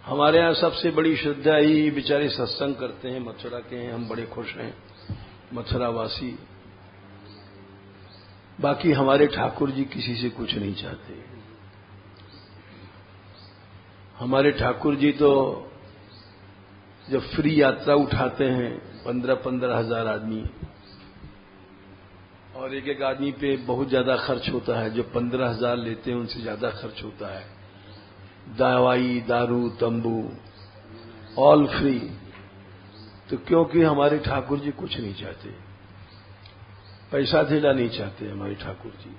हमारे यहाँ सबसे बड़ी श्रद्धा ही बेचारे सत्संग करते हैं, मथुरा के हैं, हम बड़े खुश हैं मथुरावासी। बाकी हमारे ठाकुर जी किसी से कुछ नहीं चाहते। हमारे ठाकुर जी तो जब फ्री यात्रा उठाते हैं 15-15 हजार आदमी, और एक एक आदमी पे बहुत ज्यादा खर्च होता है, जो 15,000 लेते हैं उनसे ज्यादा खर्च होता है। दवाई, दारू, तंबू ऑल फ्री। तो क्योंकि हमारे ठाकुर जी कुछ नहीं चाहते, पैसा धेला नहीं चाहते हमारे ठाकुर जी।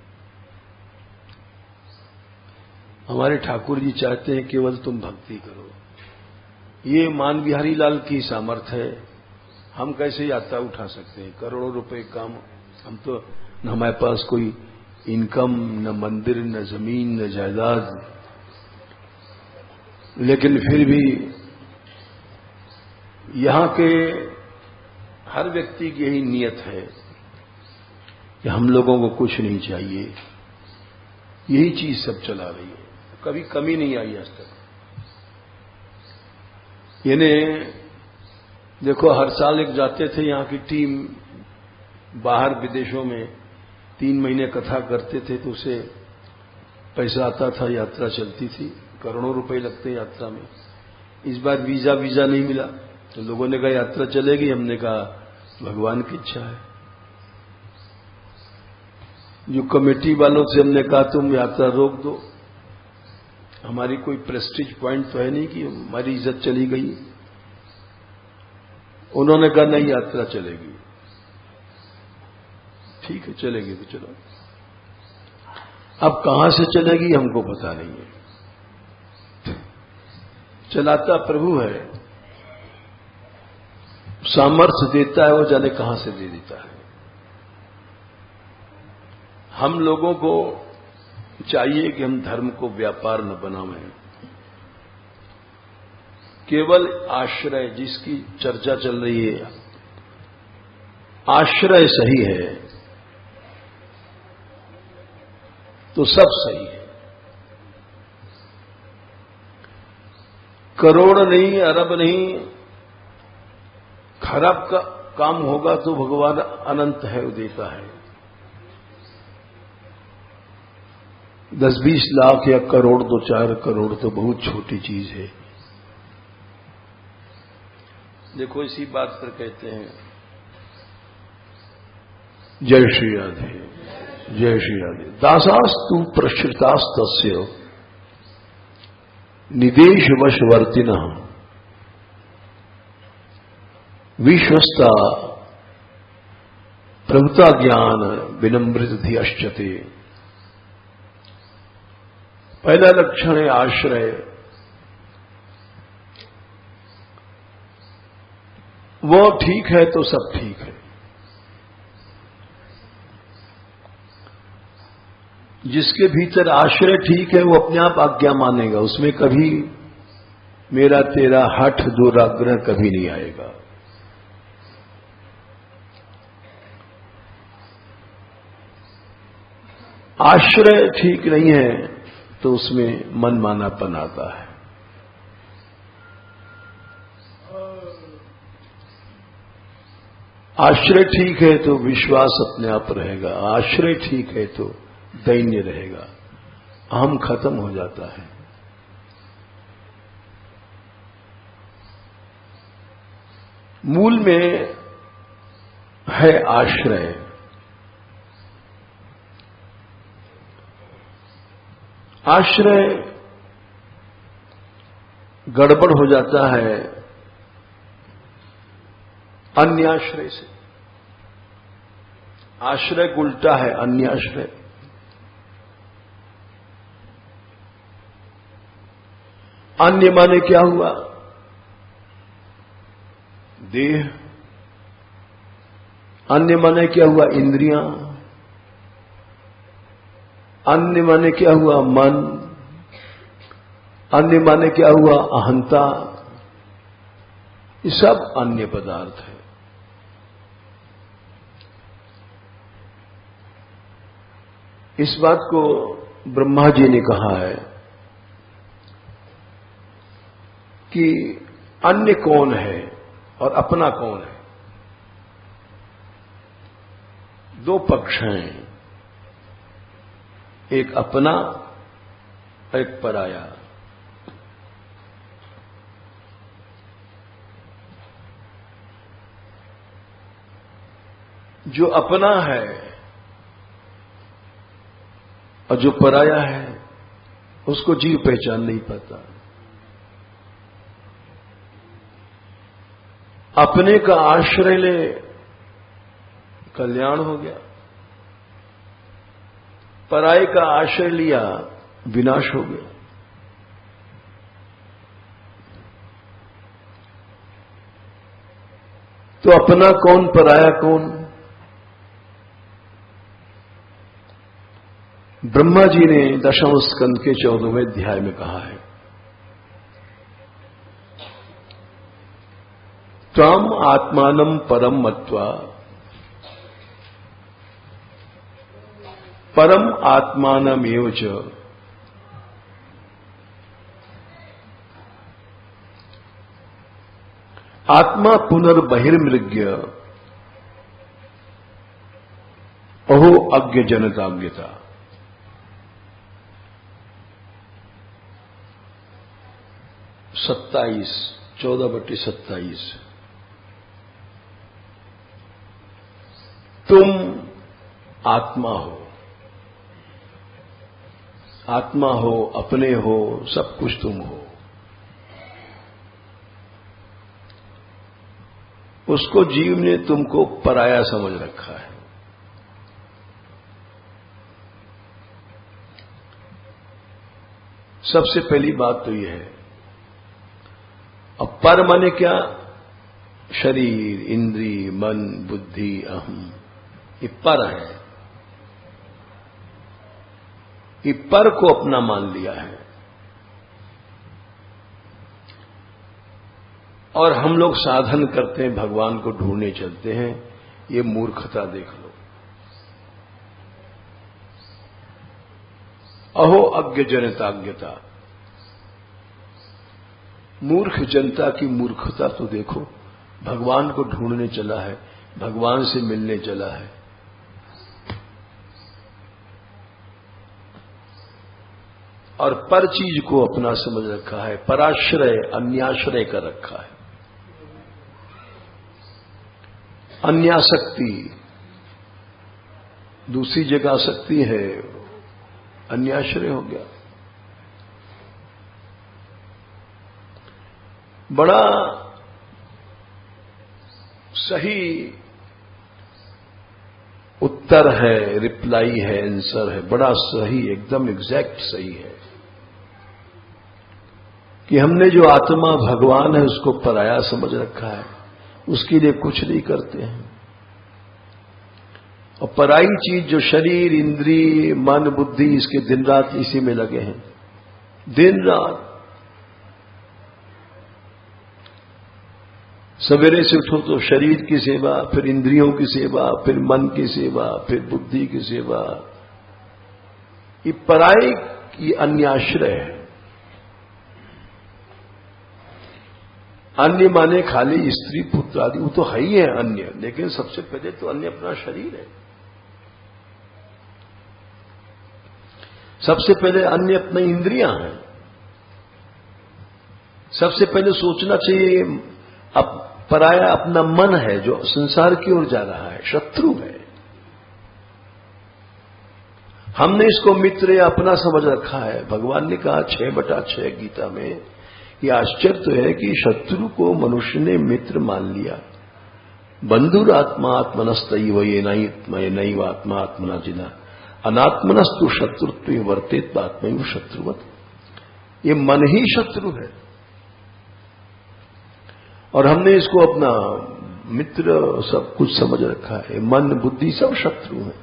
हमारे ठाकुर जी चाहते हैं केवल तुम भक्ति करो। ये मान बिहारी लाल की सामर्थ्य है। हम कैसे यात्रा उठा सकते हैं? करोड़ों रुपए काम। हम तो न हमारे पास कोई इनकम, न मंदिर, न जमीन, न जायदाद, लेकिन फिर भी यहां के हर व्यक्ति की यही नियत है कि हम लोगों को कुछ नहीं चाहिए। यही चीज सब चला रही है, कभी कमी नहीं आई आज तक। यानी देखो, हर साल एक जाते थे यहां की टीम बाहर विदेशों में, 3 महीने कथा करते थे तो उसे पैसा आता था, यात्रा चलती थी, करोड़ों रुपए लगते यात्रा में। इस बार वीजा नहीं मिला तो लोगों ने कहा यात्रा चलेगी। हमने कहा भगवान की इच्छा है। जो कमेटी वालों से हमने कहा तुम यात्रा रोक दो, हमारी कोई प्रेस्टीज पॉइंट तो है नहीं कि हमारी इज्जत चली गई। उन्होंने कहा नहीं, यात्रा चलेगी। ठीक है, चलेगी तो चलो। अब कहां से चलेगी हमको पता नहीं है, चलाता प्रभु है, सामर्थ्य देता है, वो जाने कहां से दे देता है। हम लोगों को चाहिए कि हम धर्म को व्यापार न बनावें। केवल आश्रय, जिसकी चर्चा चल रही है, आश्रय सही है तो सब सही है। करोड़ नहीं, अरब नहीं, खराब का काम होगा तो भगवान अनंत है, वो देता है। 10-20 लाख या करोड़, 2-4 करोड़ तो बहुत छोटी चीज है। देखो, इसी बात पर कहते हैं जय श्री राधे, जय श्री राधे। दासास्तु प्रश्रितास्तस्य निदेशवशवर्तिनः विश्वस्ता प्रभुता ज्ञान विनम्रित धियश्चते। पहला लक्षण है आश्रय। वो ठीक है तो सब ठीक है। जिसके भीतर आश्रय ठीक है वो अपने आप आज्ञा मानेगा, उसमें कभी मेरा तेरा हठ दुराग्रह कभी नहीं आएगा। आश्रय ठीक नहीं है तो उसमें मनमानापन आता है। आश्रय ठीक है तो विश्वास अपने आप रहेगा। आश्रय ठीक है तो दैन्य रहेगा, अहम खत्म हो जाता है। मूल में है आश्रय। आश्रय गड़बड़ हो जाता है अन्याश्रय से। आश्रय उल्टा है अन्याश्रय। अन्य माने क्या हुआ? देह। अन्य माने क्या हुआ? इंद्रियां। अन्य माने क्या हुआ? मन। अन्य माने क्या हुआ? अहंता। ये सब अन्य पदार्थ है। इस बात को ब्रह्मा जी ने कहा है कि अन्य कौन है और अपना कौन है। दो पक्ष हैं, एक अपना, एक पराया। जो अपना है और जो पराया है उसको जीव पहचान नहीं पाता। अपने का आश्रय ले कल्याण हो गया, पराये का आश्रय लिया विनाश हो गया। तो अपना कौन पराया कौन? ब्रह्मा जी ने दशम स्कंद के 14वें अध्याय में कहा है, त्वाम आत्मानं परम मत्वा परम आत्मानमेव च आत्मा पुनर्बहिर्मृग्य अहो अज्ञ जनताज्ञता। 27 14/27। तुम आत्मा हो, आत्मा हो, अपने हो, सब कुछ तुम हो। उसको जीव ने तुमको पराया समझ रखा है। सबसे पहली बात तो यह है। अब पर माने क्या? शरीर, इंद्रिय, मन, बुद्धि, अहम, ये पर है। ये पर को अपना मान लिया है। और हम लोग साधन करते हैं, भगवान को ढूंढने चलते हैं। ये मूर्खता देख लो। अहो अज्ञ जनताज्ञता। मूर्ख जनता की मूर्खता तो देखो। भगवान को ढूंढने चला है, भगवान से मिलने चला है, और पर चीज को अपना समझ रखा है, पराश्रय अन्याश्रय कर रखा है। अन्यासक्ति, दूसरी जगह आसक्ति है, अन्याश्रय हो गया। बड़ा सही उत्तर है, रिप्लाई है, आंसर है, बड़ा सही, एकदम एग्जैक्ट सही है कि हमने जो आत्मा भगवान है उसको पराया समझ रखा है, उसके लिए कुछ नहीं करते हैं। और पराई चीज जो शरीर, इंद्रिय, मन, बुद्धि, इसके दिन रात इसी में लगे हैं, दिन रात। सवेरे से उठो तो शरीर की सेवा, फिर इंद्रियों की सेवा, फिर मन की सेवा, फिर बुद्धि की सेवा। ये पराई की अन्याश्रय है। अन्य माने खाली स्त्री पुत्र आदि, वो तो है ही है अन्य, लेकिन सबसे पहले तो अन्य अपना शरीर है। सबसे पहले अन्य अपनी इंद्रियां हैं। सबसे पहले सोचना चाहिए अब पराया अपना मन है जो संसार की ओर जा रहा है, शत्रु है। हमने इसको मित्र या अपना समझ रखा है। भगवान ने कहा 6/6 गीता में, यह आश्चर्य तो है कि शत्रु को मनुष्य ने मित्र मान लिया। बंधुरात्मा आत्मनस्तैव ये नैव आत्मा आत्मना जिना अनात्मनस्तु शत्रुत्व वर्तेत आत्मैव शत्रुवत। ये मन ही शत्रु है और हमने इसको अपना मित्र सब कुछ समझ रखा है। मन, बुद्धि सब शत्रु हैं।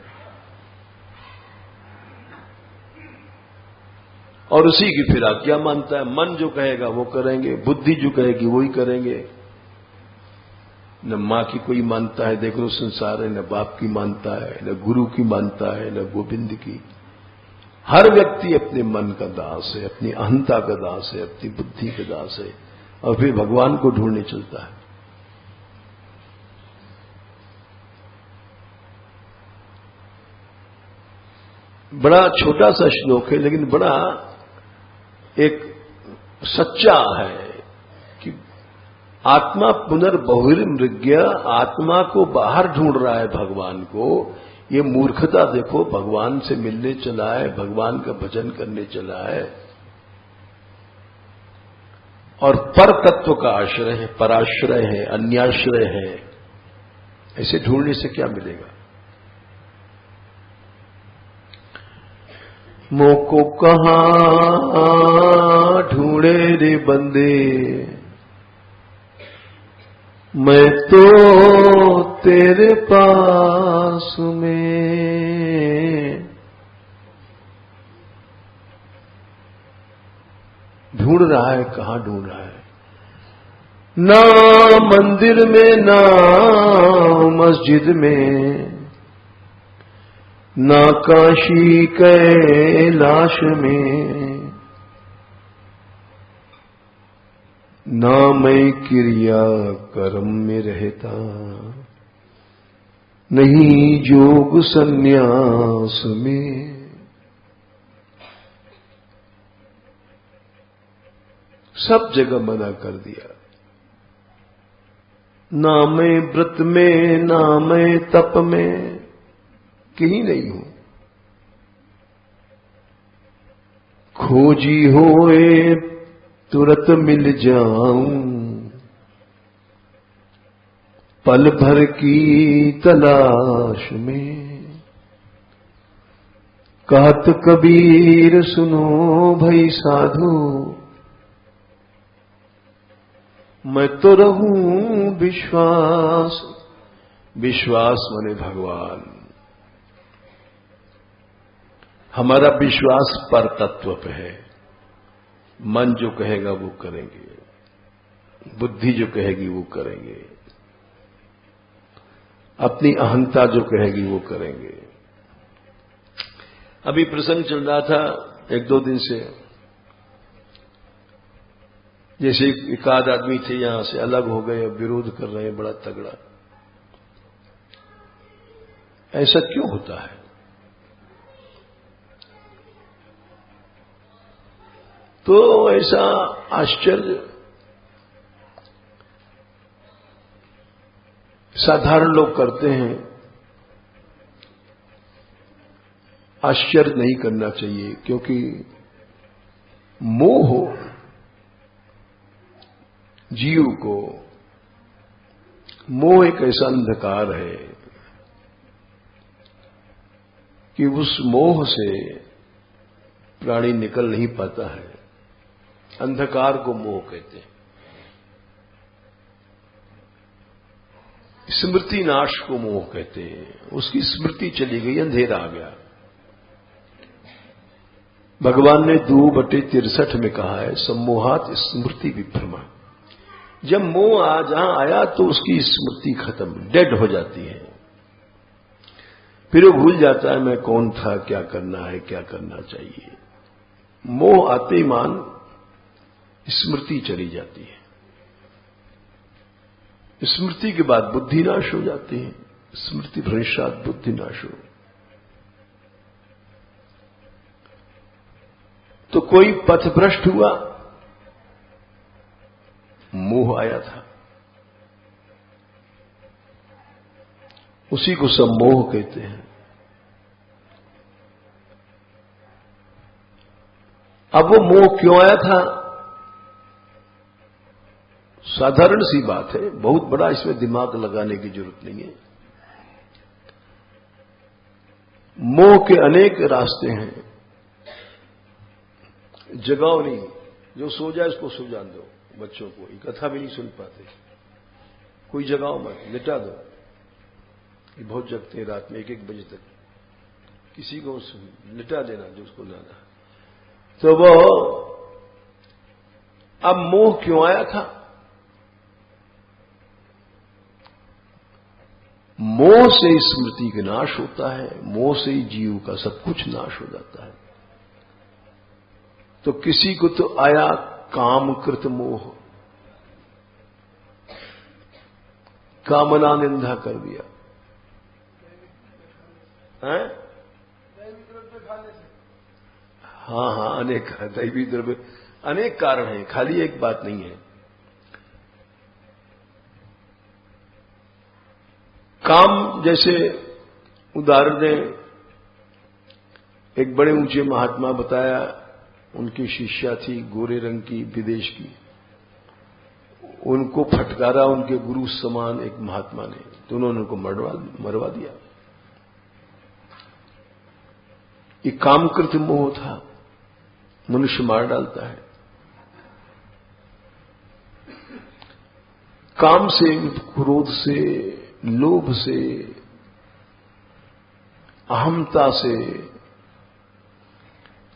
और उसी की फिर आज्ञा मानता है। मन जो कहेगा वो करेंगे, बुद्धि जो कहेगी वही करेंगे। न मां की कोई मानता है, देख लो संसार है, न बाप की मानता है, न गुरु की मानता है, न गोविंद की। हर व्यक्ति अपने मन का दास है, अपनी अहंता का दास है, अपनी बुद्धि का दास है, और फिर भगवान को ढूंढने चलता है। बड़ा छोटा सा श्लोक है, लेकिन बड़ा एक सच्चा है कि आत्मा पुनर्बहुर्मृग्य, आत्मा को बाहर ढूंढ रहा है भगवान को। ये मूर्खता देखो, भगवान से मिलने चला है, भगवान का भजन करने चला है और पर तत्व का आश्रय है, पराश्रय है, अन्याश्रय है। ऐसे ढूंढने से क्या मिलेगा? मोको कहां ढूंढे रे बंदे, मैं तो तेरे पास में। ढूंढ रहा है, कहां ढूंढ रहा है? ना मंदिर में, ना मस्जिद में, ना काशी कैलाश में, ना मैं क्रिया कर्म में रहता, नहीं योग संन्यास में। सब जगह मना कर दिया। ना मैं व्रत में, ना मैं तप में, कहीं नहीं हूं। खोजी होए तुरंत मिल जाऊं, पल भर की तलाश में। कहत कबीर सुनो भई साधु, मैं तो रहूं विश्वास। विश्वास माने भगवान। हमारा विश्वास पर तत्व पे है। मन जो कहेगा वो करेंगे, बुद्धि जो कहेगी वो करेंगे, अपनी अहंता जो कहेगी वो करेंगे। अभी प्रसंग चल रहा था 1-2 दिन से, जैसे एक आध आदमी थे यहां से अलग हो गए, विरोध कर रहे हैं बड़ा तगड़ा। ऐसा क्यों होता है? तो ऐसा आश्चर्य साधारण लोग करते हैं। आश्चर्य नहीं करना चाहिए, क्योंकि मोह जीव को, मोह एक ऐसा अंधकार है कि उस मोह से प्राणी निकल नहीं पाता है। अंधकार को मोह कहते हैं। स्मृति नाश को मोह कहते हैं। उसकी स्मृति चली गई, अंधेरा आ गया। भगवान ने 2/63 में कहा है, सम्मोहात स्मृति विभ्रमा। जब मोह जहां आया तो उसकी स्मृति खत्म, डेड हो जाती है। फिर वो भूल जाता है मैं कौन था, क्या करना है, क्या करना चाहिए। मोह आते ही मान स्मृति चली जाती है। स्मृति के बाद बुद्धि नाश हो जाती है। स्मृति भ्रष्टात बुद्धि नाश हो। तो कोई पथभ्रष्ट हुआ, मोह आया था, उसी को सम्मोह कहते हैं। अब वो मोह क्यों आया था? साधारण सी बात है, बहुत बड़ा इसमें दिमाग लगाने की जरूरत नहीं है। मोह के अनेक रास्ते हैं। जगाओ नहीं, जो सो जाए उसको सो जान दो। बच्चों को ये कथा भी नहीं सुन पाते, कोई जगाओ मत, लिटा दो। ये बहुत जगते हैं रात में 1-1 बजे तक। किसी को लिटा देना जो उसको लाना। तो वो अब मोह क्यों आया था? मोह से स्मृति का नाश होता है, मोह से ही जीव का सब कुछ नाश हो जाता है। तो किसी को तो आया कामकृत मोह, कामना निंदा कर दिया है। हाँ हाँ, अनेक दैवी द्रव्य, अनेक कारण हैं, खाली एक बात नहीं है। काम जैसे उदाहरण दें, एक बड़े ऊंचे महात्मा बताया, उनकी शिष्या थी गोरे रंग की, विदेश की। उनको फटकारा उनके गुरु समान एक महात्मा ने, तो उन्होंने उनको मरवा दिया। ये कामकृत मोह था, मनुष्य मार डालता है। काम से, क्रोध से, लोभ से, अहमता से,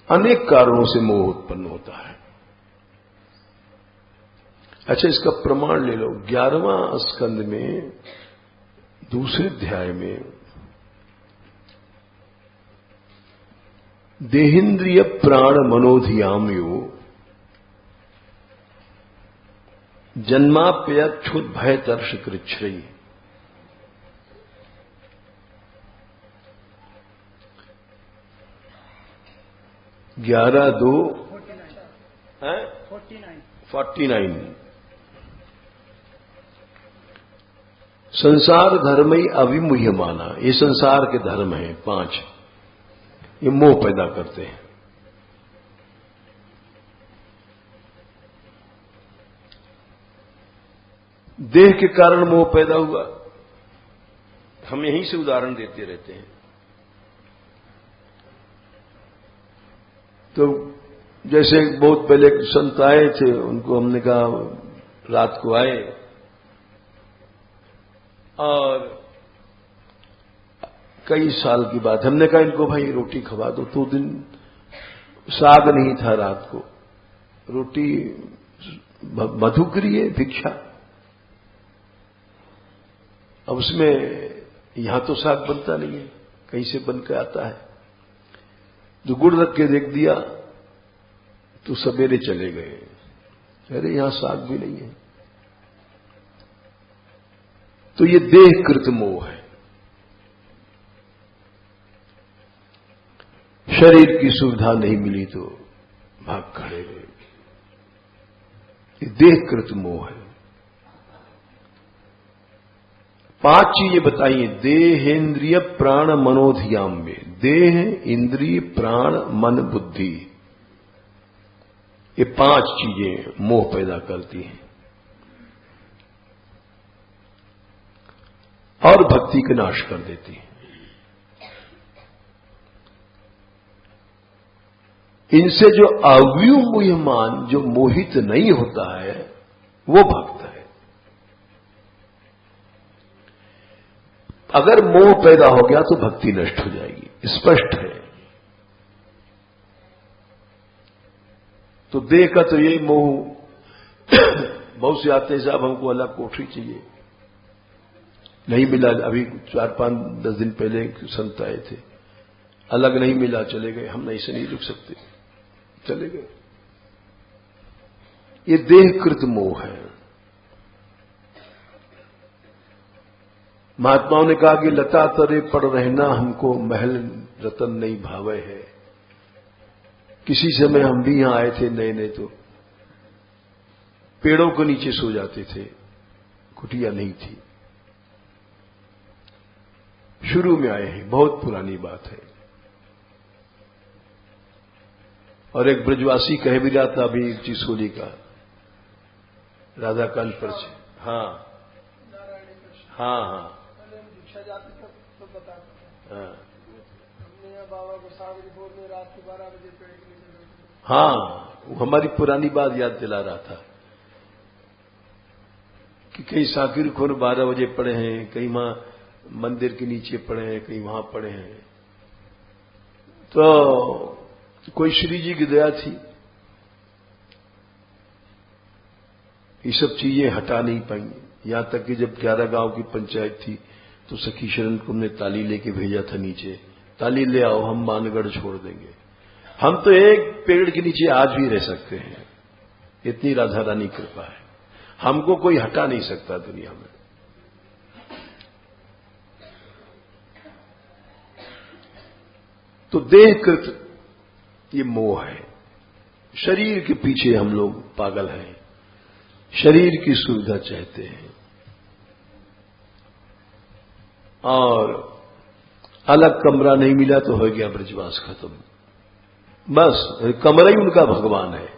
अनेक कारणों से मोह उत्पन्न होता है। अच्छा, इसका प्रमाण ले लो। 11वां स्कंद में दूसरे अध्याय में देहेन्द्रिय प्राण मनोधियामयो जन्माप्यक्षुत भय तर्ष कृच्छ्रयी। 11:2 49 संसार धर्म ही अविमुह्य माना। ये संसार के धर्म हैं 5, ये मोह पैदा करते हैं। देह के कारण मोह पैदा हुआ, हम यहीं से उदाहरण देते रहते हैं। तो जैसे बहुत पहले संत आए थे, उनको हमने कहा रात को आए और कई साल की बात, हमने कहा इनको भाई रोटी खवा दो। तो दिन साग नहीं था, रात को रोटी मधुकरी है, भिक्षा। अब उसमें यहां तो साग बनता नहीं है, कहीं से बन के आता है। जो गुड़ रख के देख दिया तो सवेरे चले गए, अरे यहां साग भी नहीं है। तो ये देहकृत मोह है। शरीर की सुविधा नहीं मिली तो भाग खड़े गए, ये देहकृत मोह है। 5 चीजें बताइए देहेन्द्रिय प्राण मनोधियाम में। देह, इंद्रिय, प्राण, मन, बुद्धि, ये 5 चीजें मोह पैदा करती हैं और भक्ति का नाश कर देती हैं। इनसे जो अव्यूह्यमान, जो मोहित नहीं होता है, वो भक्त है। अगर मोह पैदा हो गया तो भक्ति नष्ट हो जाएगी, स्पष्ट है। तो देह का तो यही मोह, बहुत से आते हैं साहब हमको अलग कोठरी चाहिए, नहीं मिला। अभी 4-5-10 दिन पहले संत आए थे, अलग नहीं मिला, चले गए। हम ऐसे नहीं रुक सकते, चले गए। ये देहकृत मोह है। महात्माओं ने कहा कि लता तरे पड़ रहना हमको महल रतन नहीं भावे है। किसी समय हम भी यहां आए थे नए नए, तो पेड़ों के नीचे सो जाते थे, कुटिया नहीं थी। शुरू में आए हैं, बहुत पुरानी बात है। और एक ब्रजवासी कह भी रहा था अभी चिसोली का, राधाकांत पर से। हाँ हाँ हाँ हाँ, बाबा को सागरी भोर में रात के 12 बजे पेड़ के नीचे। हाँ, वो हमारी पुरानी बात याद दिला रहा था कि कहीं साकिर खोर 12 बजे पड़े हैं, कहीं वहां मंदिर के नीचे पड़े हैं, कहीं वहां पड़े हैं। तो कोई श्री जी की दया थी, ये सब चीजें हटा नहीं पाई। यहां तक कि जब 11 गांव की पंचायत थी तो सखी शरण को हमने ताली लेके भेजा था नीचे, ताली ले आओ, हम मानगढ़ छोड़ देंगे। हम तो एक पेड़ के नीचे आज भी रह सकते हैं, इतनी राधा रानी कृपा है। हमको कोई हटा नहीं सकता दुनिया में। तो देहकृत ये मोह है। शरीर के पीछे हम लोग पागल हैं, शरीर की सुविधा चाहते हैं और अलग कमरा नहीं मिला तो हो गया ब्रजवास खत्म। बस कमरा ही उनका भगवान है।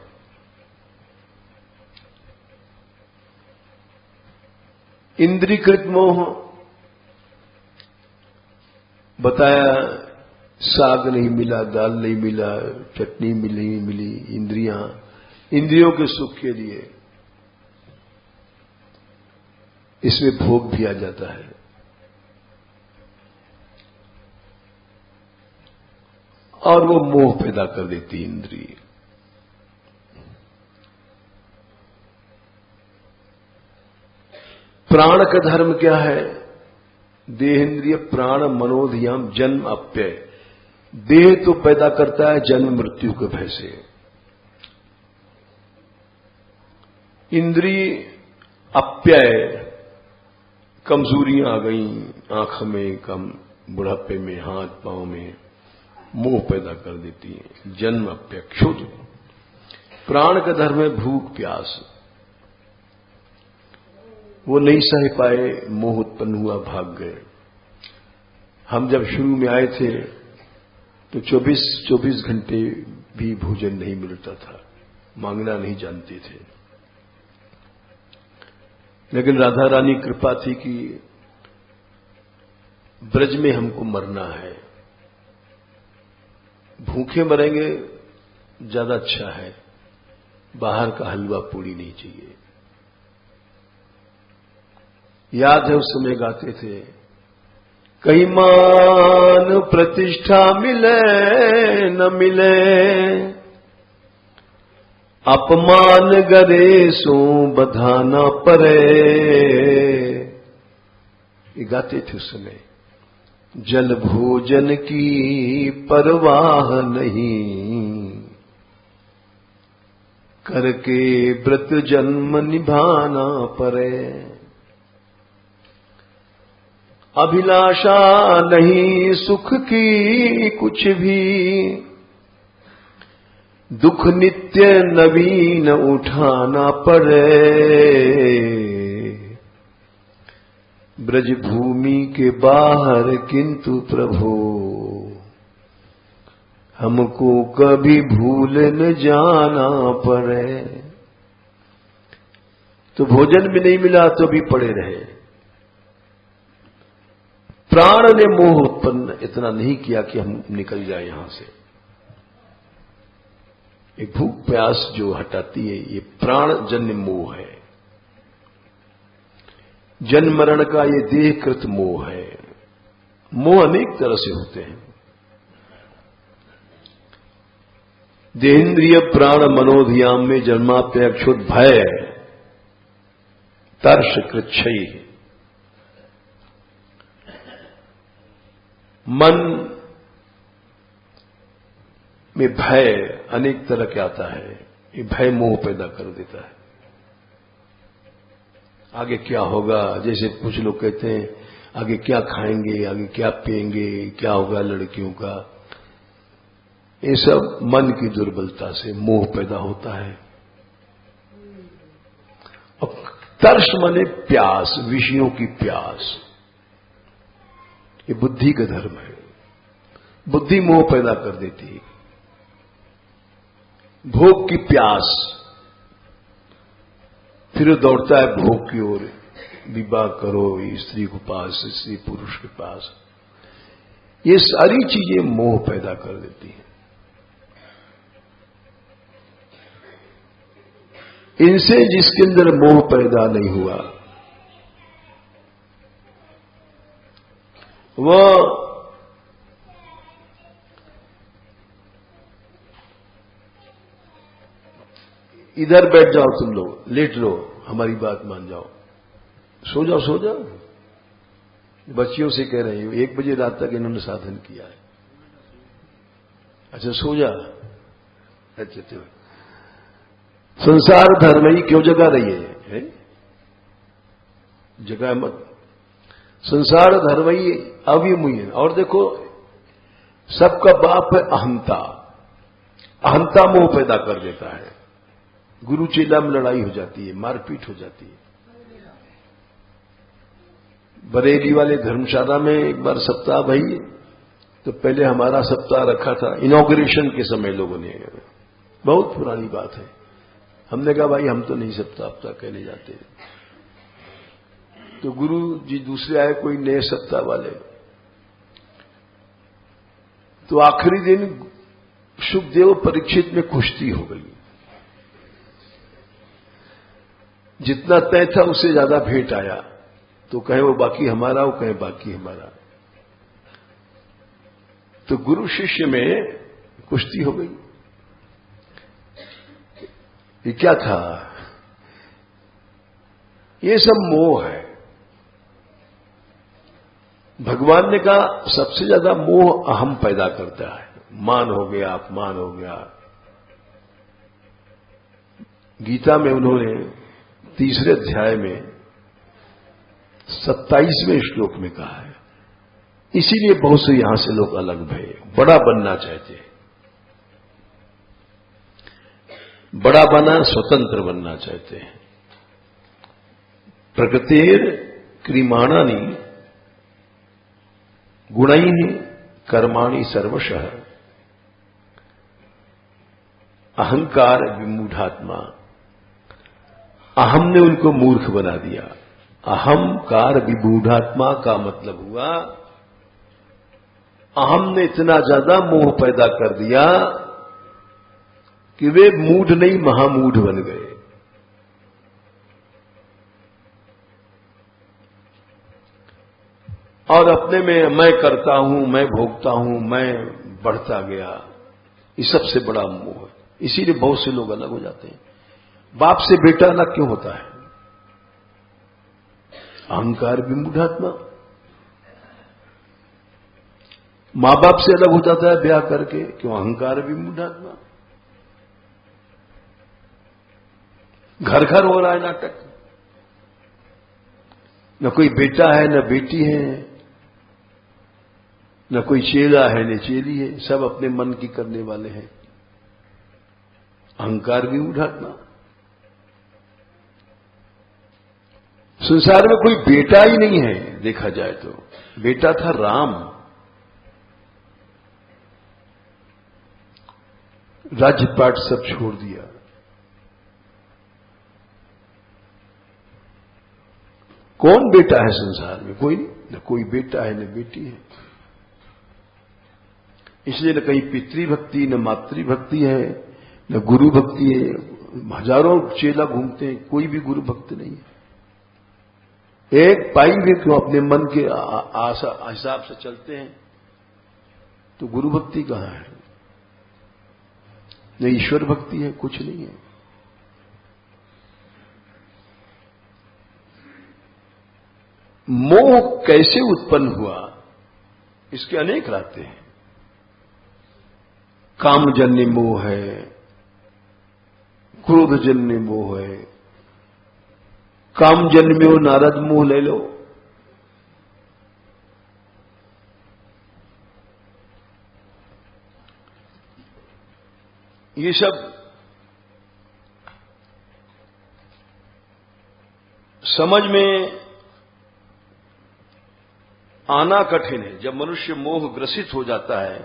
इंद्रियकृत मोह बताया, साग नहीं मिला, दाल नहीं मिला, चटनी नहीं मिली, इंद्रियों के सुख के लिए इसमें भोग भी आ जाता है। और वो मोह पैदा कर देती इंद्रिय। प्राण का धर्म क्या है? देहेंद्रिय प्राण मनोधियाम जन्म अप्यय। देह तो पैदा करता है जन्म मृत्यु के भय से। इंद्रिय अप्यय, कमजोरियां आ गई, आंख में कम, बुढ़ापे में, हाथ पांव में मोह पैदा कर देती है। जन्म अप्यय क्षुध। प्राण का धर्म है भूख प्यास। वो नहीं सह पाए, मोह उत्पन्न हुआ, भाग गए। हम जब शुरू में आए थे तो 24 घंटे भी भोजन नहीं मिलता था, मांगना नहीं जानते थे। लेकिन राधा रानी कृपा थी कि ब्रज में हमको मरना है, भूखे मरेंगे ज्यादा अच्छा है, बाहर का हलवा पूड़ी नहीं चाहिए। याद है उस समय गाते थे, कहीं मान प्रतिष्ठा मिले न मिले, अपमान गरे सो बधाना परे। ये गाते थे उस समय। जल भोजन की परवाह नहीं, करके व्रत जन्म निभाना परे। अभिलाषा नहीं सुख की कुछ भी, दुख नित्य नवीन उठाना पड़े। ब्रज भूमि के बाहर किंतु प्रभु, हमको कभी भूल न जाना पड़े। तो भोजन भी नहीं मिला तो भी पड़े रहे। प्राण ने मोह उत्पन्न इतना नहीं किया कि हम निकल जाए यहां से। एक भूख प्यास जो हटाती है, ये प्राण जन्य मोह है। जन्म मरण का ये देहकृत मोह है। मोह अनेक तरह से होते हैं। देहेंद्रिय प्राण मनोधियाम में जन्माप्य क्षुद भय तर्ष कृच्छई। मन में भय अनेक तरह के आता है। ये भय मोह पैदा कर देता है। आगे क्या होगा, जैसे कुछ लोग कहते हैं आगे क्या खाएंगे, आगे क्या पिएंगे, क्या होगा लड़कियों का। ये सब मन की दुर्बलता से मोह पैदा होता है। अब तर्ष माने प्यास, विषयों की प्यास। ये बुद्धि का धर्म है। बुद्धि मोह पैदा कर देती है। भोग की प्यास, फिर वो दौड़ता है भोग की ओर। विवाह करो स्त्री के पास, स्त्री पुरुष के पास। ये सारी चीजें मोह पैदा कर देती हैं। इनसे जिसके अंदर मोह पैदा नहीं हुआ, वह इधर बैठ जाओ, तुम लोग लेट लो, हमारी बात मान जाओ, सो जाओ सो जाओ। बच्चियों से कह रही हूं, 1 बजे रात तक इन्होंने साधन किया है। अच्छा सो जा। अच्छा तो संसार धर्म ही क्यों जगा रही है? जगह मत। संसार धर्म ही अविमुही है। और देखो सबका बाप है अहंता। अहंता मोह पैदा कर देता है। गुरु चेला में लड़ाई हो जाती है, मारपीट हो जाती है। बरेली वाले धर्मशाला में एक बार सप्ताह भई, तो पहले हमारा सप्ताह रखा था इनॉग्रेशन के समय लोगों ने, बहुत पुरानी बात है। हमने कहा भाई हम तो नहीं सप्ताह कहने जाते। तो गुरु जी दूसरे आए, कोई नए सप्ताह वाले। तो आखिरी दिन सुखदेव परीक्षित में कुश्ती हो गई। जितना तय था उससे ज्यादा भेंट आया। तो कहे वो बाकी हमारा, वो कहे बाकी हमारा। तो गुरु शिष्य में कुश्ती हो गई। ये क्या था? ये सब मोह है। भगवान ने कहा सबसे ज्यादा मोह अहम पैदा करता है। मान हो गया, अपमान हो गया। गीता में उन्होंने 3 अध्याय में 27वें श्लोक में कहा है, इसीलिए बहुत से यहां से लोग अलग भये, बड़ा बनना चाहते हैं। बड़ा बना, स्वतंत्र बनना चाहते हैं। प्रकृतिर क्रियमाणानि गुणैः कर्माणि सर्वशः अहंकार विमूढ़ात्मा। अहम ने उनको मूर्ख बना दिया। अहंकार विमूढ़ात्मा का मतलब हुआ अहम ने इतना ज्यादा मोह पैदा कर दिया कि वे मूढ़ नहीं महामूढ़ बन गए। और अपने में मैं करता हूं, मैं भोगता हूं, मैं बढ़ता गया। ये सबसे बड़ा मोह है। इसीलिए बहुत से लोग अलग हो जाते हैं। बाप से बेटा अलग क्यों होता है? अहंकार विमूढ़ात्मा। मां बाप से अलग हो जाता है ब्याह करके, क्यों? अहंकार विमूढ़ात्मा। घर घर हो रहा है नाटक। न कोई बेटा है, न बेटी है, न कोई चेला है, न चेली है। सब अपने मन की करने वाले हैं। अहंकार विमूढ़ात्मा। संसार में कोई बेटा ही नहीं है देखा जाए तो। बेटा था राम। राज्यपाट सब छोड़ दिया। कौन बेटा है संसार में? कोई नहीं। न कोई बेटा है, न बेटी है। इसलिए न कहीं पितृभक्ति, न मातृभक्ति है, न गुरु भक्ति है। हजारों चेला घूमते हैं, कोई भी गुरु भक्त नहीं है। एक पाई भी क्यों अपने मन के हिसाब से चलते हैं, तो गुरु भक्ति कहां है? न ईश्वर भक्ति है, कुछ नहीं है। मोह कैसे उत्पन्न हुआ? इसके अनेक रास्ते हैं। कामजन्य मोह है, क्रोधजन्य मोह है। कामजन्य में वो नारद मोह ले लो। ये सब समझ में आना कठिन है। जब मनुष्य मोह ग्रसित हो जाता है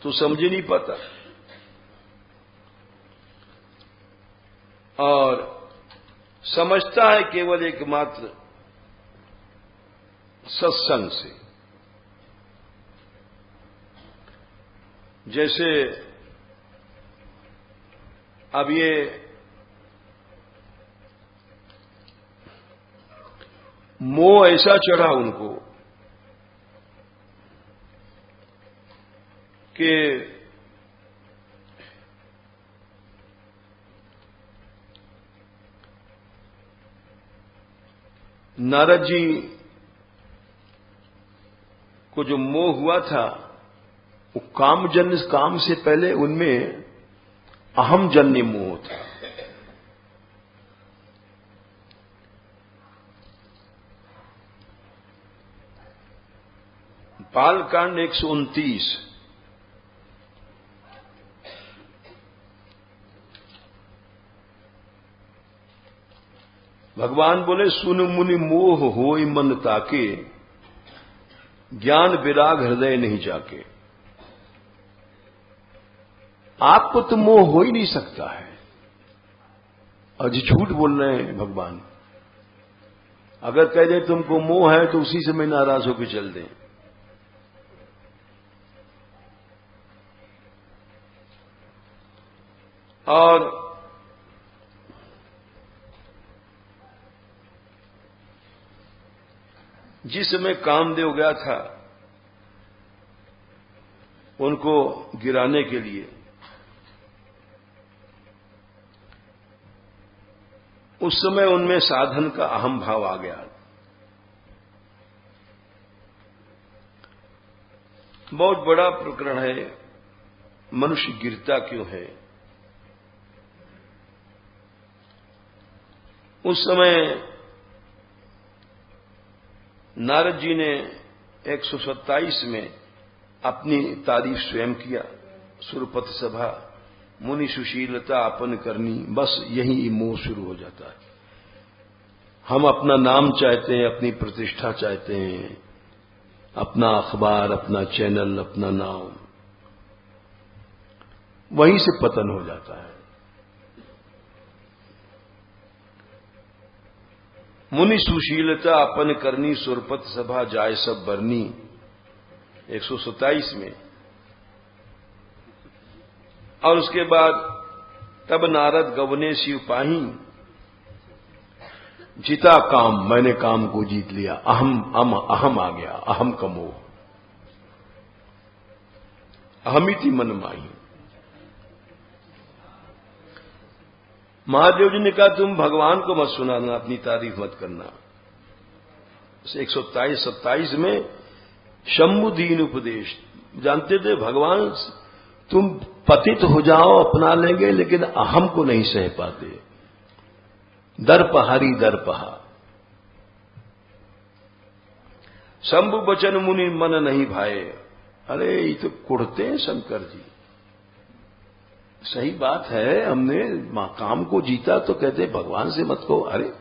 तो समझ ही नहीं पाता। और समझता है केवल एकमात्र सत्संग से। जैसे अब ये मोह ऐसा चढ़ा उनको कि नारद जी को जो मोह हुआ था वो कामजन्य, काम से पहले उनमें अहमजन्य मोह था। बालकांड 129। भगवान बोले, सुन मुनि मोह होई मन ताके, ज्ञान विराग हृदय नहीं जाके। आपको तो मोह हो ही नहीं सकता है। और जी झूठ बोल रहे हैं भगवान। अगर कह दे तुमको मोह है तो उसी समय नाराज होकर चल दें। और जिस समय कामदेव गया था उनको गिराने के लिए, उस समय उनमें साधन का अहम भाव आ गया। बहुत बड़ा प्रकरण है, मनुष्य गिरता क्यों है। उस समय नारद जी ने 127 में अपनी तारीफ स्वयं किया। सुरपथ सभा मुनि सुशीलता अपन करनी, बस यही मोह शुरू हो जाता है। हम अपना नाम चाहते हैं, अपनी प्रतिष्ठा चाहते हैं, अपना अखबार, अपना चैनल, अपना नाम, वहीं से पतन हो जाता है। मुनि सुशीलता अपन करनी, सुरपत सभा जाय सब बरनी, 127 में। और उसके बाद तब नारद गवने शिव पाही, जीता काम, मैंने काम को जीत लिया। अहम आ गया, अहम का मोह, अहमिति मन माही। महादेव जी ने कहा तुम भगवान को मत सुनाना, अपनी तारीफ मत करना। 127 में शंभु दीन उपदेश, जानते थे भगवान तुम पतित हो जाओ अपना लेंगे, लेकिन अहम को नहीं सह पाते। दर्पहारी दर्पहा, शंभु बचन मुनि मन नहीं भाए। अरे ये तो कुड़ते हैं शंकर जी। सही बात है, हमने काम को जीता तो कहते भगवान से मत कहो। अरे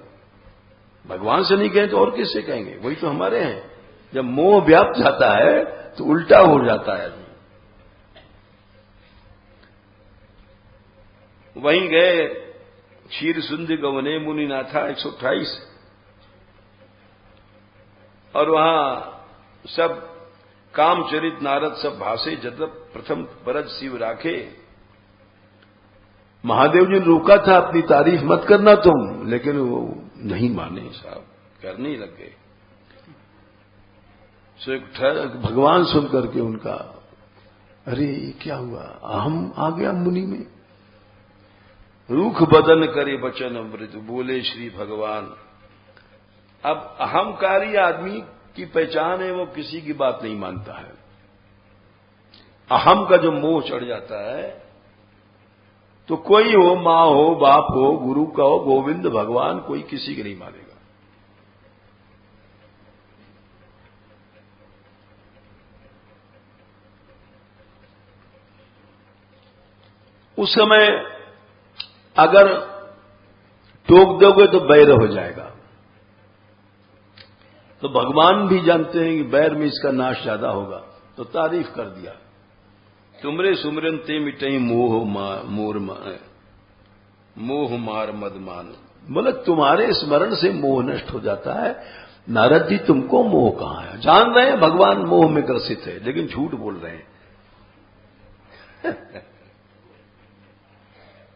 भगवान से नहीं कहें तो और किससे कहेंगे, वही तो हमारे हैं। जब मोह व्याप्त जाता है तो उल्टा हो जाता है। वहीं गए क्षीर सुंदर गवने मुनि नाथा 128, और वहां सब कामचरित नारद सब भाषे, जब प्रथम बरज शिव राखे। महादेव जी ने रोका था अपनी तारीफ मत करना तुम, लेकिन वो नहीं माने साहब, करने लग गए। भगवान सुन करके उनका, अरे क्या हुआ, अहम आ गया मुनि में। रूख बदन करे बचन अमृत, बोले श्री भगवान। अब अहंकारी आदमी की पहचान है, वो किसी की बात नहीं मानता है। अहम का जो मोह चढ़ जाता है तो कोई हो, मां हो, बाप हो, गुरु का हो, गोविंद भगवान, कोई किसी की नहीं मानेगा। उस समय अगर टोक दोगे तो बैर हो जाएगा। तो भगवान भी जानते हैं कि बैर में इसका नाश ज्यादा होगा, तो तारीफ कर दिया। तुमरे सुमरन ते मिटई मोह मार मद मान। बोले तुम्हारे स्मरण से मोह नष्ट हो जाता है। नारद जी तुमको मोह कहां है, जान रहे हैं भगवान मोह में ग्रसित है, लेकिन झूठ बोल रहे हैं।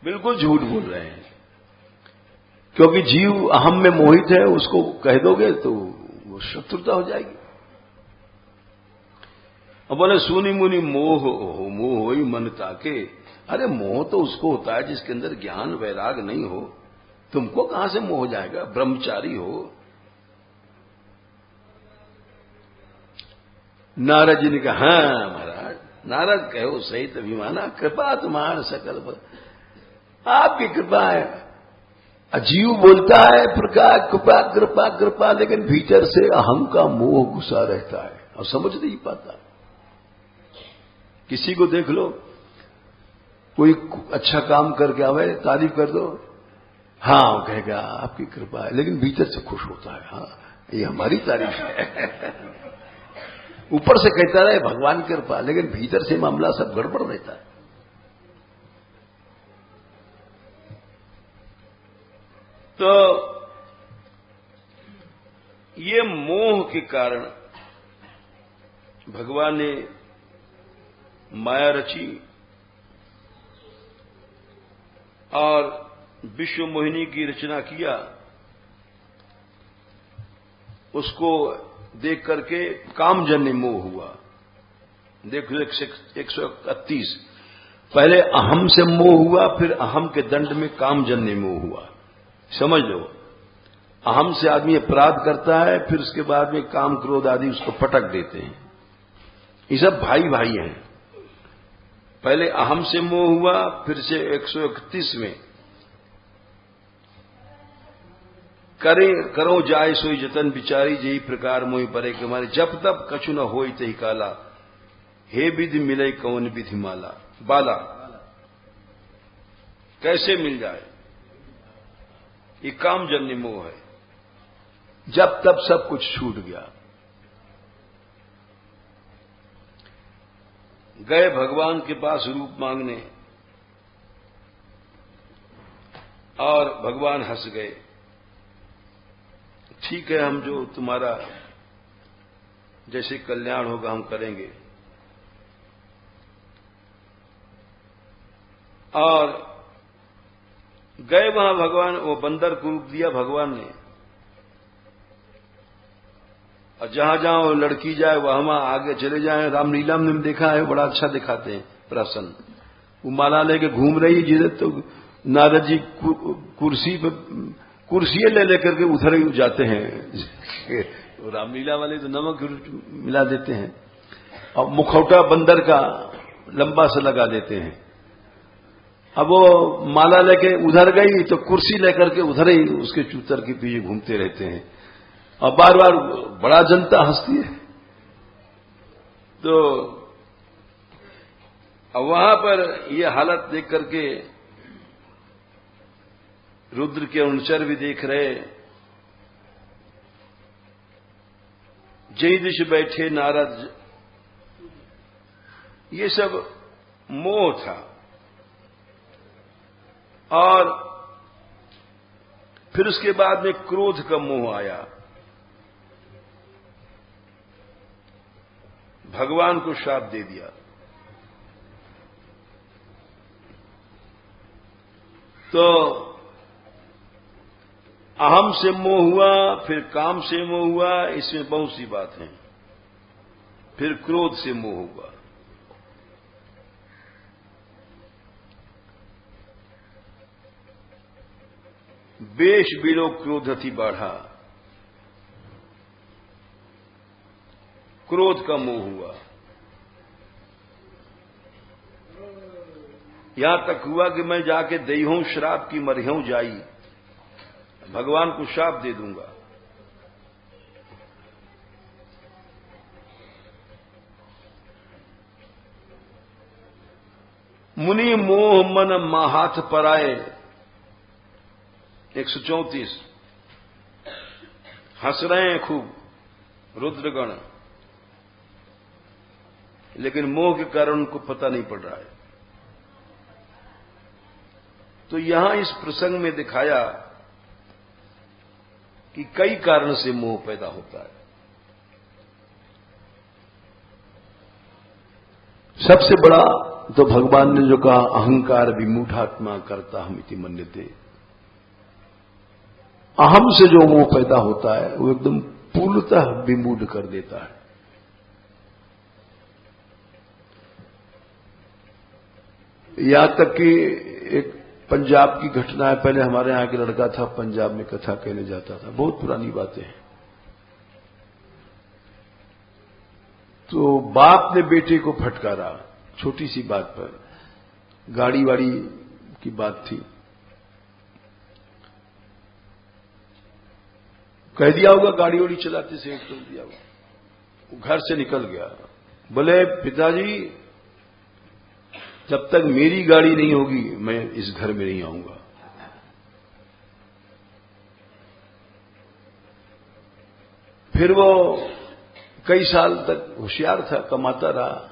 बिल्कुल झूठ बोल रहे हैं, क्योंकि जीव अहम में मोहित है, उसको कह दोगे तो वो शत्रुता हो जाएगी। अब बोले सुनी मुनि मोह होई मन ताके। अरे मोह तो उसको होता है जिसके अंदर ज्ञान वैराग नहीं हो। तुमको कहां से मोह हो जाएगा, ब्रह्मचारी हो। नारद जी ने कहा, हाँ महाराज, नारद कहो सही अभिमाना, कृपा तुम्हार सकल पर, आपकी कृपा है। अजीव बोलता है प्रकार कृपा कृपा कृपा, लेकिन भीतर से अहम का मोह घुसा रहता है। और समझ नहीं पाता। किसी को देख लो, कोई अच्छा काम करके आवे, तारीफ कर दो, हाँ कहेगा आपकी कृपा है, लेकिन भीतर से खुश होता है, हाँ ये हमारी तारीफ है। ऊपर से कहता रहे भगवान की कृपा, लेकिन भीतर से मामला सब गड़बड़ रहता है। तो ये मोह के कारण भगवान ने माया रची और विश्व मोहिनी की रचना किया। उसको देख करके कामजन्य मोह हुआ। देखो 131, पहले अहम से मोह हुआ, फिर अहम के दंड में कामजन्य मोह हुआ। समझ लो, अहम से आदमी अपराध करता है, फिर उसके बाद में काम क्रोध आदि उसको पटक देते हैं। ये सब भाई भाई हैं। पहले अहम से मोह हुआ, फिर से 131 में करो जाय सोई जतन बिचारी जई प्रकार मोहि परे के मारे जब तब कछु न होई तही काला हे विधि मिले कौन विधि माला बाला। कैसे मिल जाए, ये कामजन्य मोह है। जब तब सब कुछ छूट गया। गए भगवान के पास रूप मांगने और भगवान हंस गए। ठीक है, हम जो तुम्हारा जैसे कल्याण होगा हम करेंगे। और गए वहां भगवान, वो बंदर को रूप दिया भगवान ने, और जहां जहां वो लड़की जाए वहां आगे चले जाए। रामलीला में देखा है, बड़ा अच्छा दिखाते हैं प्रसन्न। वो माला लेके घूम रही, जिधर तो नारद जी कुर्सी पे कुर्सियां ले लेकर के उधर ही जाते हैं। रामलीला वाले तो नमक मिला देते हैं और मुखौटा बंदर का लंबा सा लगा देते हैं। अब वो माला लेके उधर गई तो कुर्सी लेकर के उधर ही उसके चूतर के पीछे घूमते रहते हैं और बार बार बड़ा जनता हंसती है। तो वहां पर ये हालत देख करके रुद्र के अनुचर भी देख रहे। जय दिश बैठे नारद, ये सब मोह था। और फिर उसके बाद में क्रोध का मोह आया। भगवान को श्राप दे दिया। तो अहम से मोह हुआ, फिर काम से मोह हुआ, इसमें बहुत सी बात है। फिर क्रोध से मोह हुआ। बेश बिलो क्रोधति बढ़ा, क्रोध का मोह हुआ। यहां तक हुआ कि मैं जाके देहूं श्राप की मरियों जाई, भगवान को श्राप दे दूंगा। मुनि मोह मन माहाथ पराए, 134। हंस रहे हैं खूब रुद्रगण, लेकिन मोह के कारण उनको पता नहीं पड़ रहा है। तो यहां इस प्रसंग में दिखाया कि कई कारण से मोह पैदा होता है। सबसे बड़ा तो भगवान ने जो कहा, अहंकार विमूढ़ात्मा करता हम इति मन्यते। अहम से जो मोह पैदा होता है वो एकदम पूर्णतः विमूढ़ कर देता है। यहां तक कि एक पंजाब की घटना है। पहले हमारे यहां के लड़का था, पंजाब में कथा कहने जाता था, बहुत पुरानी बातें हैं। तो बाप ने बेटे को फटकारा छोटी सी बात पर, गाड़ी वाड़ी की बात थी। कह दिया होगा गाड़ी वाड़ी चलाते से एक तो दिया होगा। घर से निकल गया। बोले पिताजी जब तक मेरी गाड़ी नहीं होगी मैं इस घर में नहीं आऊंगा। फिर वो कई साल तक होशियार था, कमाता रहा,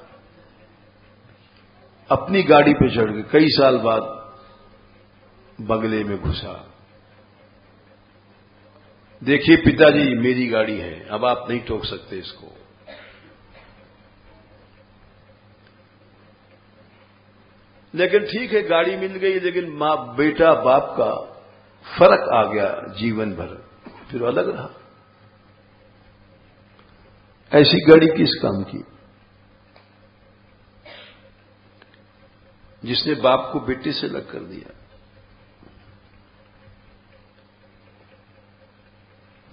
अपनी गाड़ी पे चढ़ के कई साल बाद बंगले में घुसा। देखिए पिताजी मेरी गाड़ी है, अब आप नहीं टोक सकते इसको। लेकिन ठीक है गाड़ी मिल गई, लेकिन मां बेटा बाप का फर्क आ गया जीवन भर, फिर अलग रहा। ऐसी गाड़ी किस काम की जिसने बाप को बेटे से अलग कर दिया।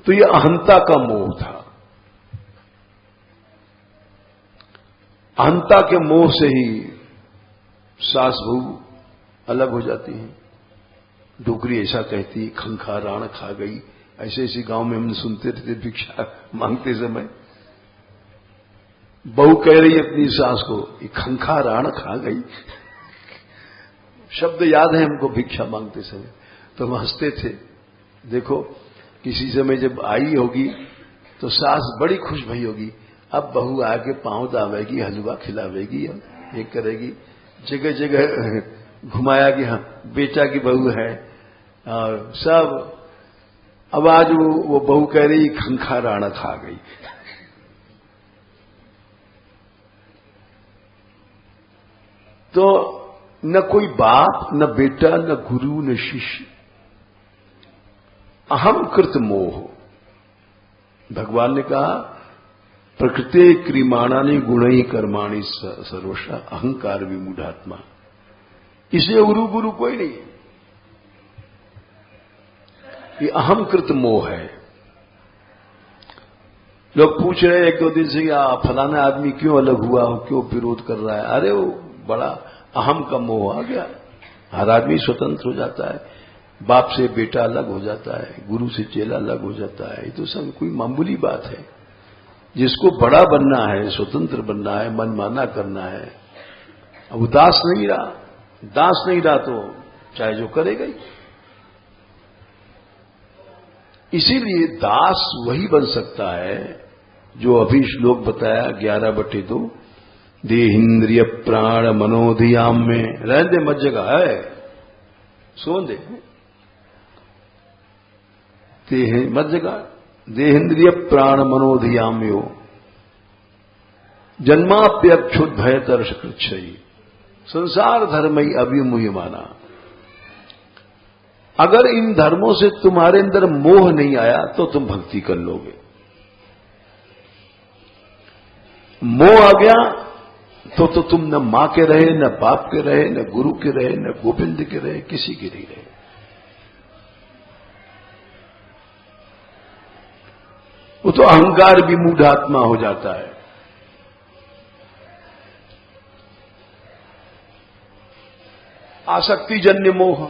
तो यह अहंता का मोह था। अहंता के मोह से ही सास बहू अलग हो जाती हैं। डोकरी ऐसा कहती, खंखा राण खा गई, ऐसे ऐसे गांव में हमने सुनते रहते भिक्षा मांगते समय। बहू कह रही अपनी सास को ये खंखा राण खा गई। शब्द याद है हमको भिक्षा मांगते समय, तो हम हंसते थे। देखो किसी समय जब आई होगी तो सास बड़ी खुश भई होगी, अब बहू आके पांव दावेगी, हलवा खिलावेगी, ये करेगी, जगह जगह घुमाया कि हाँ बेटा की बहू है और सब। अब आज वो बहू कह रही खंखा राणा खा गई। तो न कोई बाप, न बेटा, न गुरु, न शिष्य, अहम कृत मोह। भगवान ने कहा प्रकृति क्रियमाणानि गुणै कर्माणि सर्वशः अहंकार विमूढ़ात्मा। इसलिए गुरु कोई नहीं, ये अहम कृत मोह है। लोग पूछ रहे एक दो दिन से फलाना आदमी क्यों अलग हुआ, क्यों विरोध कर रहा है। अरे वो बड़ा अहम का मोह आ गया। हर आदमी स्वतंत्र हो जाता है, बाप से बेटा अलग हो जाता है, गुरु से चेला अलग हो जाता है। ये तो सब कोई मामूली बात है। जिसको बड़ा बनना है, स्वतंत्र बनना है, मनमाना करना है, अब दास नहीं रहा, दास नहीं रहा तो चाहे जो करेगा ही। इसीलिए दास वही बन सकता है जो अभी श्लोक बताया 11/2, देहेन्द्रिय प्राण मनोधियाम में रहने दे, मत जगह है, सोन दे, मत जगह। देहेन्द्रिय प्राण मनोधियाम्यो जन्माप्यक्षुत भय तर्ष कृच्छई संसार धर्मई अभिमुह्यमाना। अगर इन धर्मों से तुम्हारे अंदर मोह नहीं आया तो तुम भक्ति कर लोगे। मोह आ गया तो तुम न मां के रहे, न बाप के रहे, न गुरु के रहे, न गोविंद के रहे, किसी के नहीं रहे। वो तो अहंकार विमूढ़ आत्मा हो जाता है। आसक्ति जन्य मोह।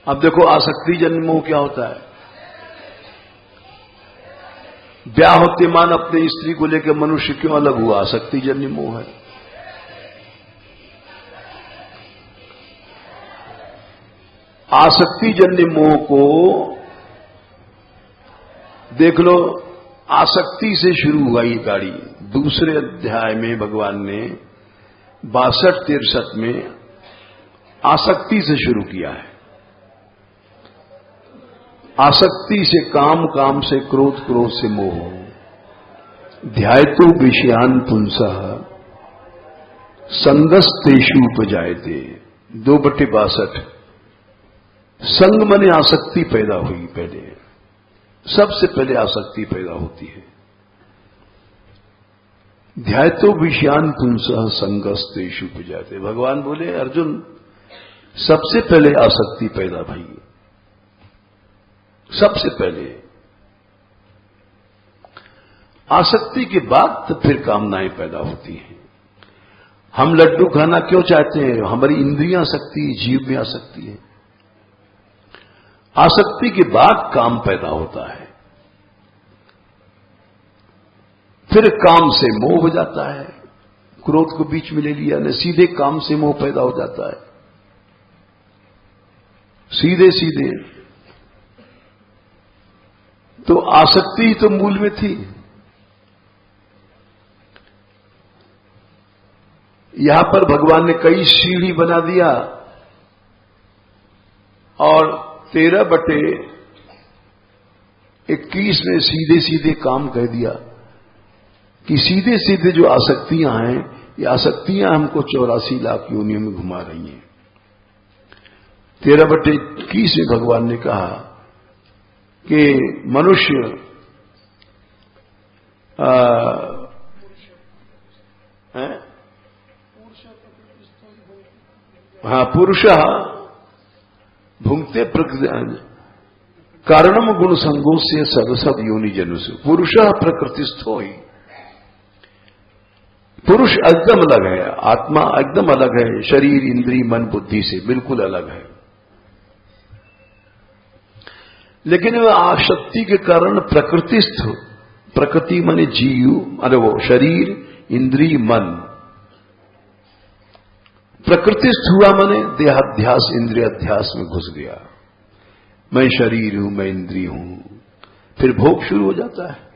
अब देखो आसक्ति जन्य मोह क्या होता है। ब्याह होते मान अपने स्त्री को लेकर मनुष्य क्यों अलग हुआ, आसक्ति जन्य मोह है। आसक्ति जन्य मोह को देख लो, आसक्ति से शुरू हुआ ये गाड़ी। दूसरे अध्याय में भगवान ने 62-63 में आसक्ति से शुरू किया है। आसक्ति से काम, काम से क्रोध, क्रोध से मोह। ध्यायतो विषयान पुंसः संगस्तेषु उपजायते। 2/62। संग मने आसक्ति पैदा हुई। पहले सबसे पहले आसक्ति पैदा होती है। ध्यायतो विषयान पुंसः संगस्तेषु उपजायते। भगवान बोले अर्जुन सबसे पहले आसक्ति पैदा भई, सबसे पहले। आसक्ति के बाद तो फिर कामनाएं पैदा होती हैं। हम लड्डू खाना क्यों चाहते हैं, हमारी इंद्रियां आसक्ति, जीव में आसक्ति है। आसक्ति के बाद काम पैदा होता है। फिर काम से मोह हो जाता है, क्रोध को बीच में ले लिया न, सीधे काम से मोह पैदा हो जाता है, सीधे सीधे। तो आसक्ति ही तो मूल में थी। यहां पर भगवान ने कई सीढ़ी बना दिया और 13/21 में सीधे सीधे काम कह दिया कि सीधे सीधे जो आसक्तियां हैं, ये आसक्तियां हमको 84 लाख योनियों में घुमा रही हैं। 13/21 में भगवान ने कहा कि मनुष्य पुरुष भुंगते कारणम गुण संगो से सब योनि जनुषु। पुरुष प्रकृतिस्थो ही, पुरुष एकदम अलग है, आत्मा एकदम अलग है, शरीर इंद्रिय मन बुद्धि से बिल्कुल अलग है। लेकिन वह आसक्ति के कारण प्रकृतिस्थ, प्रकृति माने जीव, अरे वो शरीर इंद्रिय मन, प्रकृतिस्थ हुआ माने देहाध्यास इंद्रियाध्यास में घुस गया। मैं शरीर हूं, मैं इंद्रिय हूं, फिर भोग शुरू हो जाता है।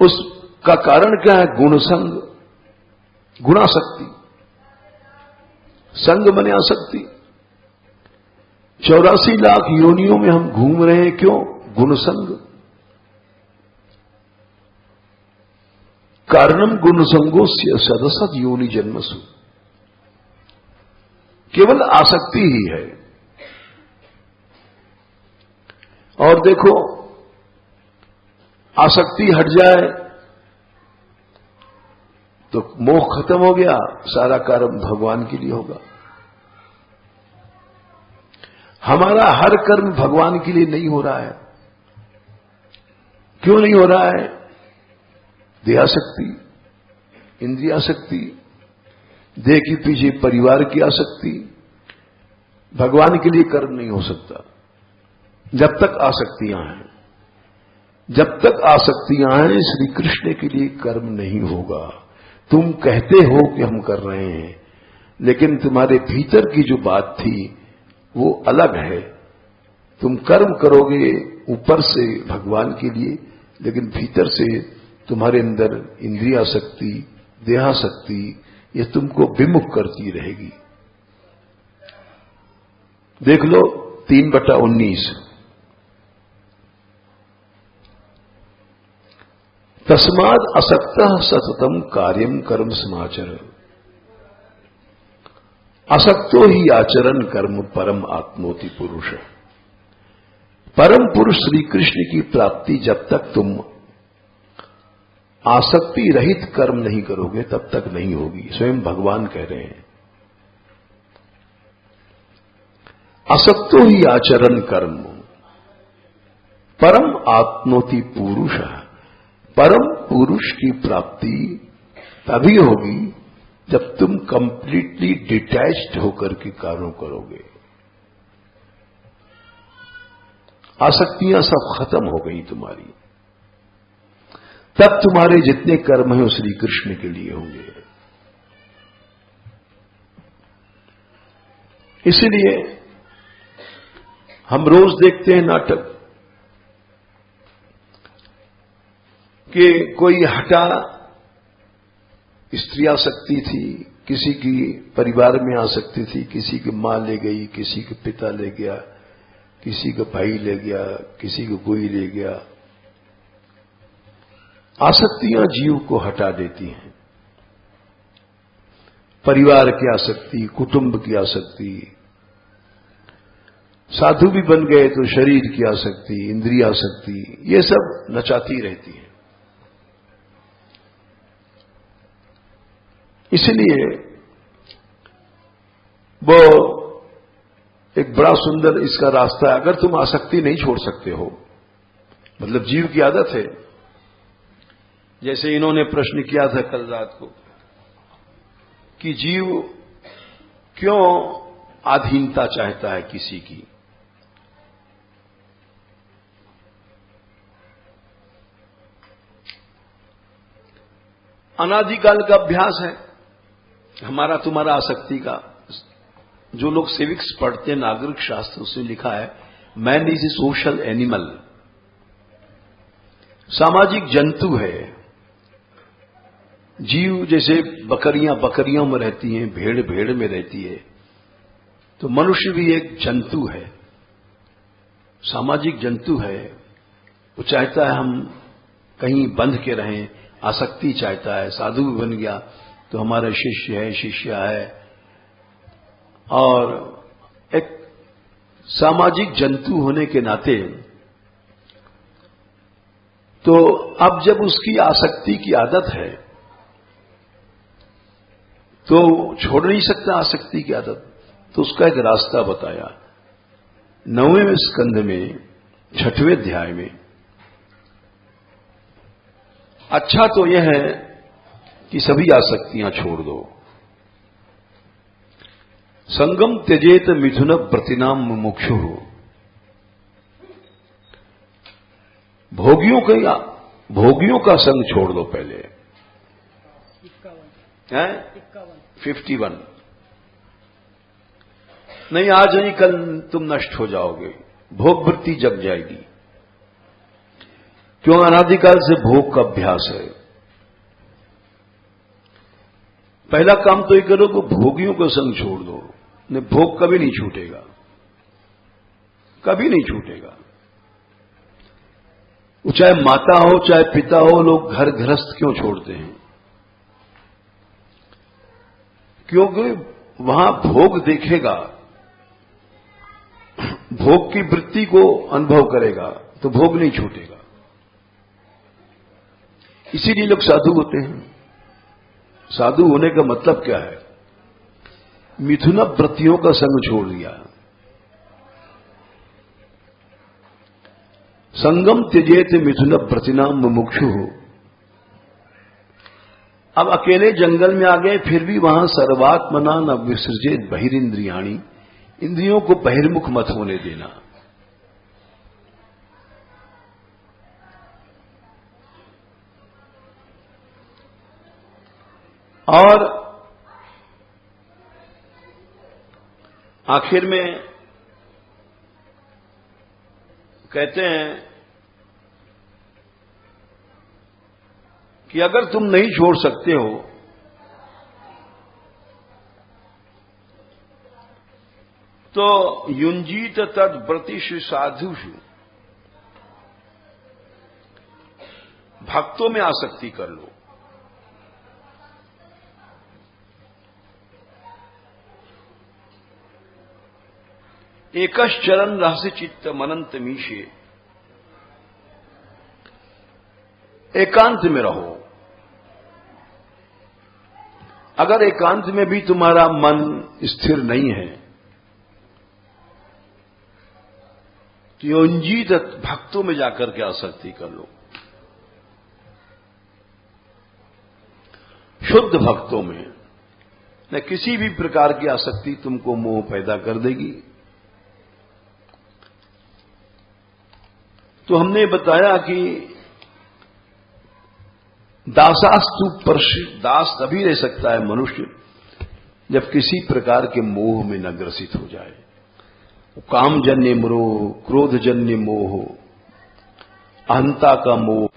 उसका कारण क्या है? गुण संग, गुणासक्ति। संग माने आसक्ति। 84 लाख योनियों में हम घूम रहे हैं, क्यों? गुण संग। कारणम गुण संगोस्य सदसद योनि जन्मसु। केवल आसक्ति ही है। और देखो, आसक्ति हट जाए तो मोह खत्म हो गया, सारा कर्म भगवान के लिए होगा। हमारा हर कर्म भगवान के लिए नहीं हो रहा है। क्यों नहीं हो रहा है? देहासक्ति, इंद्रियासक्ति, देह के पीछे परिवार की आसक्ति। भगवान के लिए कर्म नहीं हो सकता जब तक आसक्तियां हैं। जब तक आसक्तियां हैं, श्री कृष्ण के लिए कर्म नहीं होगा। तुम कहते हो कि हम कर रहे हैं, लेकिन तुम्हारे भीतर की जो बात थी वो अलग है। तुम कर्म करोगे ऊपर से भगवान के लिए, लेकिन भीतर से तुम्हारे अंदर इंद्रियासक्ति, देहासक्ति, ये तुमको विमुख करती रहेगी। देख लो 3/19। तस्माद असक्तः सततम कार्यम कर्म समाचर। असक्तो ही आचरण कर्म परम आत्मोति पुरुष। परम पुरुष श्री कृष्ण की प्राप्ति जब तक तुम आसक्ति रहित कर्म नहीं करोगे तब तक नहीं होगी। स्वयं भगवान कह रहे हैं, असक्तो ही आचरण कर्म परम आत्मोति पुरुष। परम पुरुष की प्राप्ति तभी होगी जब तुम कंप्लीटली डिटैच्ड होकर के कार्यों करोगे। आसक्तियां सब खत्म हो गई तुम्हारी, तब तुम्हारे जितने कर्म हैं वो श्री कृष्ण के लिए होंगे। इसलिए हम रोज देखते हैं नाटक कि कोई हटा स्त्री आसक्ति थी, किसी की परिवार में आसक्ति थी, किसी की मां ले गई, किसी के पिता ले गया, किसी का भाई ले गया, किसी को कोई ले गया। आसक्तियां जीव को हटा देती हैं। परिवार की आसक्ति, कुटुंब की आसक्ति, साधु भी बन गए तो शरीर की आसक्ति, इंद्रिय आसक्ति, ये सब नचाती रहती है। इसलिए वो एक बड़ा सुंदर इसका रास्ता है। अगर तुम आसक्ति नहीं छोड़ सकते हो, मतलब जीव की आदत है, जैसे इन्होंने प्रश्न किया था कल रात को कि जीव क्यों अधीनता चाहता है किसी की। अनादिकाल का अभ्यास है हमारा तुम्हारा आसक्ति का। जो लोग सिविक्स पढ़ते हैं, नागरिक शास्त्र, उसमें लिखा है man is a social animal. सामाजिक जंतु है। जीव जैसे बकरियां बकरियों में रहती हैं, भेड़ भेड़ में रहती है, तो मनुष्य भी एक जंतु है, सामाजिक जंतु है। वो चाहता है हम कहीं बंध के रहें, आसक्ति चाहता है। साधु भी बन गया तो हमारा शिष्य है, शिष्या है, और एक सामाजिक जंतु होने के नाते तो अब जब उसकी आसक्ति की आदत है तो छोड़ नहीं सकता आसक्ति की आदत। तो उसका एक रास्ता बताया 9वें स्कंध में 6वें अध्याय में। अच्छा तो यह है कि सभी आसक्तियां छोड़ दो। संगम त्यजेत मिथुन प्रतिनाम मुमुक्षु। भोगियों का संग छोड़ दो पहले। 51 नहीं, आज नहीं कल तुम नष्ट हो जाओगे, भोग वृत्ति जग जाएगी। क्यों? अनादिकाल से भोग का अभ्यास है। पहला काम तो ये करो कि भोगियों का संग छोड़ दो, नहीं भोग कभी नहीं छूटेगा, कभी नहीं छूटेगा। वो चाहे माता हो चाहे पिता हो, लोग घर गृहस्थ क्यों छोड़ते हैं? क्योंकि वहां भोग देखेगा, भोग की वृत्ति को अनुभव करेगा, तो भोग नहीं छूटेगा। इसीलिए लोग साधु होते हैं। साधु होने का मतलब क्या है? मिथुन वृत्तियों का संग छोड़ दिया। संगम त्यजेत मिथुन प्रतिनाम मुमुक्षु। अब अकेले जंगल में आ गए, फिर भी वहां सर्वात्मना न विसर्जित बहिरिंद्रियाणी। इंद्रियों को बहिर्मुख मत होने देना। और आखिर में कहते हैं कि अगर तुम नहीं छोड़ सकते हो तो युंजीत तद व्रतिषु साधुषु, भक्तों में आसक्ति कर लो। एकश्चरण रहस्य चित्त मनंत मीशे। एकांत में रहो। अगर एकांत में भी तुम्हारा मन स्थिर नहीं है तो योंजीत भक्तों में जाकर के आसक्ति कर लो, शुद्ध भक्तों में। न किसी भी प्रकार की आसक्ति तुमको मोह पैदा कर देगी। तो हमने बताया कि दासास्तु दास तभी रह सकता है मनुष्य जब किसी प्रकार के मोह में न ग्रसित हो जाए। कामजन्य मोह, क्रोधजन्य मोह, अहंता का मोह,